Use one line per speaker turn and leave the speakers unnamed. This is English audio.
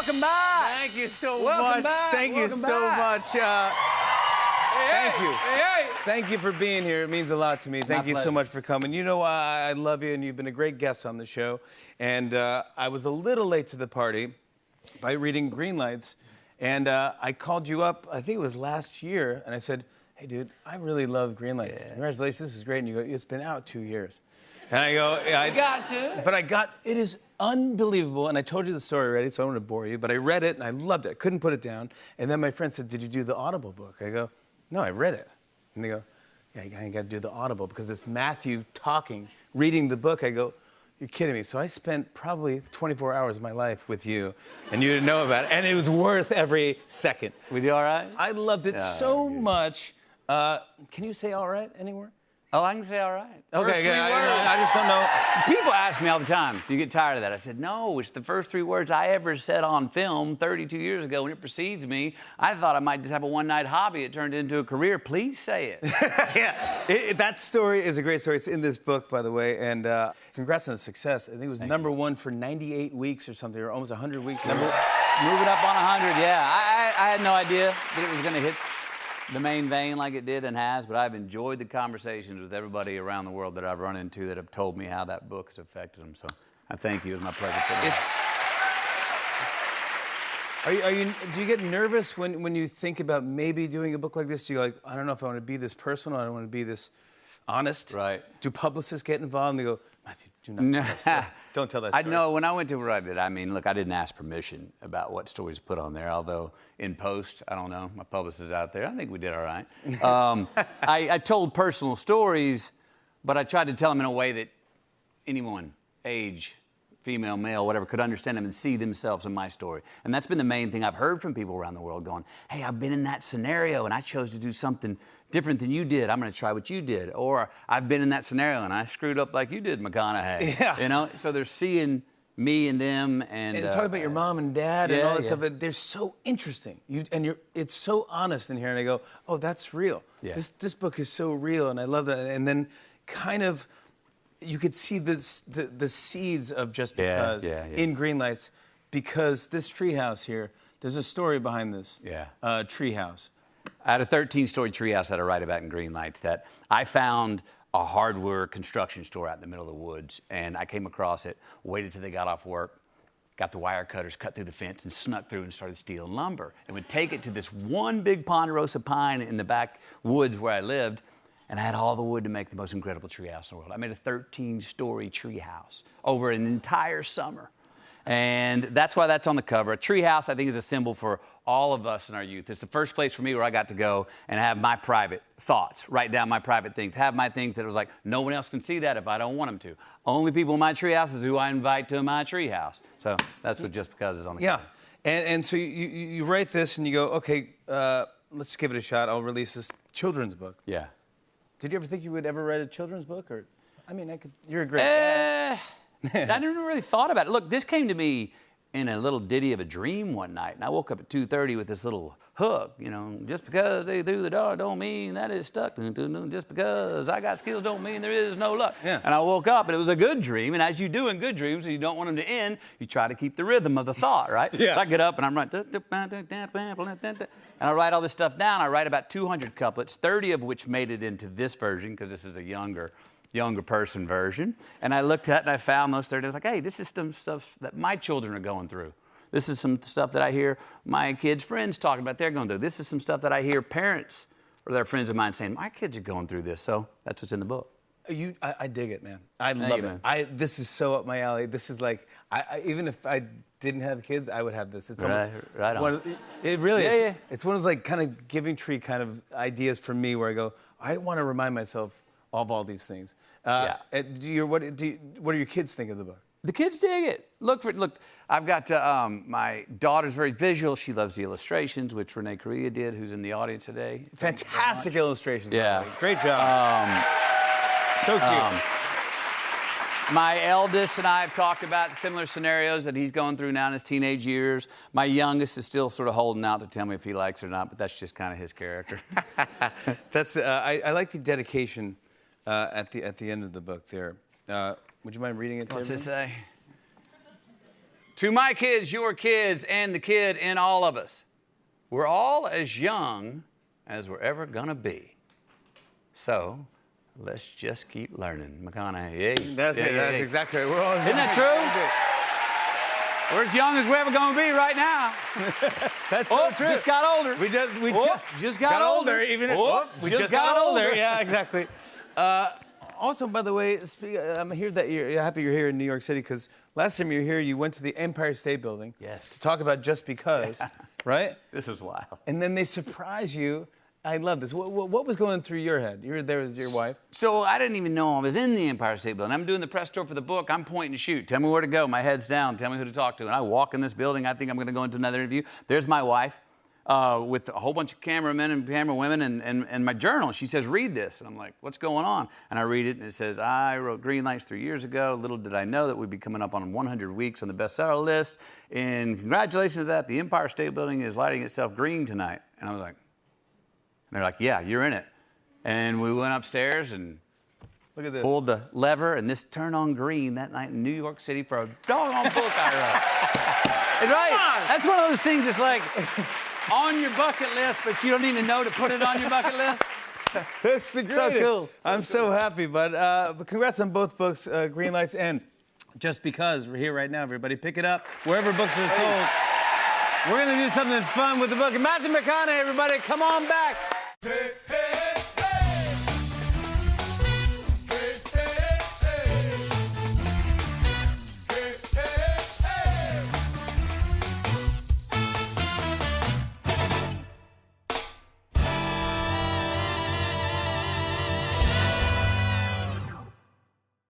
welcome back.
Thank you so
Welcome
much.
back.
Thank you
Welcome
so
back.
much. Thank you.
Hey.
Thank you for being here. It means a lot to me. Thank you so
pleasure.
much for coming. You know, I love you, and you've been a great guest on the show. And I was a little late to the party by reading Greenlights. And I called you up, I think it was last year, and I said, hey, dude, I really love Greenlights.
Yeah.
Congratulations, this is great. And you go, it's been out 2 years. And I go,
You got to.
But it is unbelievable. And I told you the story already, so I don't want to bore you. But I read it, and I loved it. I couldn't put it down. And then my friend said, did you do the Audible book? I go, no, I read it. And they go, yeah, you got to do the Audible because it's Matthew talking, reading the book. I go, you're kidding me. So I spent probably 24 hours of my life with you, and you didn't know about it. And it was worth every second.
We do all right?
I loved it so much. Can you say all right anywhere?
Oh, I can say all right. First
Okay,
three
yeah,
words.
I just don't know.
People ask me all the time, do you get tired of that? I said, no, it's the first 3 words I ever said on film 32 years ago, and it precedes me. I thought I might just have a one-night hobby. It turned into a career. Please say it.
Yeah, that story is a great story. It's in this book, by the way, and congrats on the success. I think it was #1 for 98 weeks or something, or almost 100 weeks.
Moving up on 100, yeah. I had no idea that it was going to hit the main vein like it did and has, but I've enjoyed the conversations with everybody around the world that I've run into that have told me how that book has affected them. So I thank you. It was my pleasure.
Do you get nervous when you think about maybe doing a book like this? Do you like, I don't know if I want to be this personal, I don't want to be this honest?
Right.
Do publicists get involved and they go, Matthew, do not tell that story. Don't tell that story.
I know when I went to what I did, I mean, look, I didn't ask permission about what stories to put on there, although in post, I don't know, my publicist is out there. I think we did all right. I told personal stories, but I tried to tell them in a way that anyone, age, female, male, whatever, could understand them and see themselves in my story. And that's been the main thing I've heard from people around the world going, hey, I've been in that scenario and I chose to do something different than you did. I'm going to try what you did. Or I've been in that scenario and I screwed up like you did, McConaughey.
Yeah.
You know, so they're seeing me and them and
talk about your mom and dad and
yeah,
all this
yeah.
stuff. But they're so interesting. It's so honest in here. And I go, oh, that's real.
Yeah.
This book is so real, and I love that. And then kind of you could see the seeds of Just Because in Greenlights, because this treehouse here, there's a story behind this treehouse.
I had a 13-story treehouse that I write about in Greenlights that I found a hardware construction store out in the middle of the woods, and I came across it, waited till they got off work, got the wire cutters, cut through the fence, and snuck through and started stealing lumber. And would take it to this one big ponderosa pine in the back woods where I lived, and I had all the wood to make the most incredible treehouse in the world. I made a 13-story treehouse over an entire summer. And that's why that's on the cover. A treehouse, I think, is a symbol for all of us in our youth. It's the first place for me where I got to go and have my private thoughts, write down my private things, have my things that was like, no one else can see that if I don't want them to. Only people in my treehouse is who I invite to my treehouse. So that's what Just Because is on the cover.
And so you write this and you go, okay, let's give it a shot. I'll release this children's book.
Yeah.
Did you ever think you would ever write a children's book? Or, I mean, you're a great guy.
I never really thought about it. Look, this came to me in a little ditty of a dream one night, and I woke up at 2:30 with this little hook, you know, just because they threw the dart don't mean that it's stuck. Just because I got skills don't mean there is no luck.
Yeah. And
I woke up, and it was a good dream, and as you do in good dreams, you don't want them to end, you try to keep the rhythm of the thought, right?
Yeah.
So I get up, and I'm writing, and I write all this stuff down. I write about 200 couplets, 30 of which made it into this version, because this is a younger person version. And I looked at it and I found those 30. I was like, hey, this is some stuff that my children are going through. This is some stuff that I hear my kids' friends talking about they're going through. This is some stuff that I hear parents or their friends of mine saying, my kids are going through this. So that's what's in the book.
I dig it, man. I love it. This is so up my alley. This is like, even if I didn't have kids, I would have this. It's almost
right on.
It really is.
Yeah.
It's one of those like kind of Giving Tree kind of ideas for me where I go, I want to remind myself of all these things. What do your kids think of the book?
The kids dig it. Look, I've got my daughter's very visual. She loves the illustrations, which Renee Correa did, who's in the audience today.
Fantastic illustrations.
Yeah.
Great job. So cute.
My eldest and I have talked about similar scenarios that he's going through now in his teenage years. My youngest is still sort of holding out to tell me if he likes it or not, but that's just kind of his character.
I like the dedication at the end of the book there. Would you mind reading it to me?
What's it say? To my kids, your kids, and the kid in all of us. We're all as young as we're ever gonna be. So, let's just keep learning. McConaughey, yay.
That's it. That's exactly right. We're all
Isn't that true? We're as young as we're ever gonna be right now.
That's so true.
Just got older.
We
just got older.
Even we
just got older.
Yeah, exactly. Also, by the way, I'm here that you're happy you're here in New York City because last time you were here, you went to the Empire State Building.
Yes.
To talk about Just Because, right?
This is wild.
And then they surprise you. I love this. What was going through your head? You were there with your wife.
So I didn't even know I was in the Empire State Building. I'm doing the press tour for the book. I'm pointing to shoot. Tell me where to go. My head's down. Tell me who to talk to. And I walk in this building. I think I'm going to go into another interview. There's my wife with a whole bunch of cameramen and camerawomen and my journal. She says, read this. And I'm like, what's going on? And I read it, and it says, I wrote Green Lights 3 years ago. Little did I know that we'd be coming up on 100 weeks on the bestseller list. And congratulations to that. The Empire State Building is lighting itself green tonight. And I was like, and they're like, yeah, you're in it. And we went upstairs and
Look at this.
pulled the lever, and this turned on green that night in New York City for a doggone book I wrote. And right, that's one of those things that's like on your bucket list, but you don't even know to put it on your bucket list.
That's the greatest.
So cool.
I'm so happy, but congrats on both books, Green Lights and Just Because. We're here right now, everybody. Pick it up wherever books are sold. We're gonna do something fun with the book. Matthew McConaughey, everybody, come on back.
Hey, hey.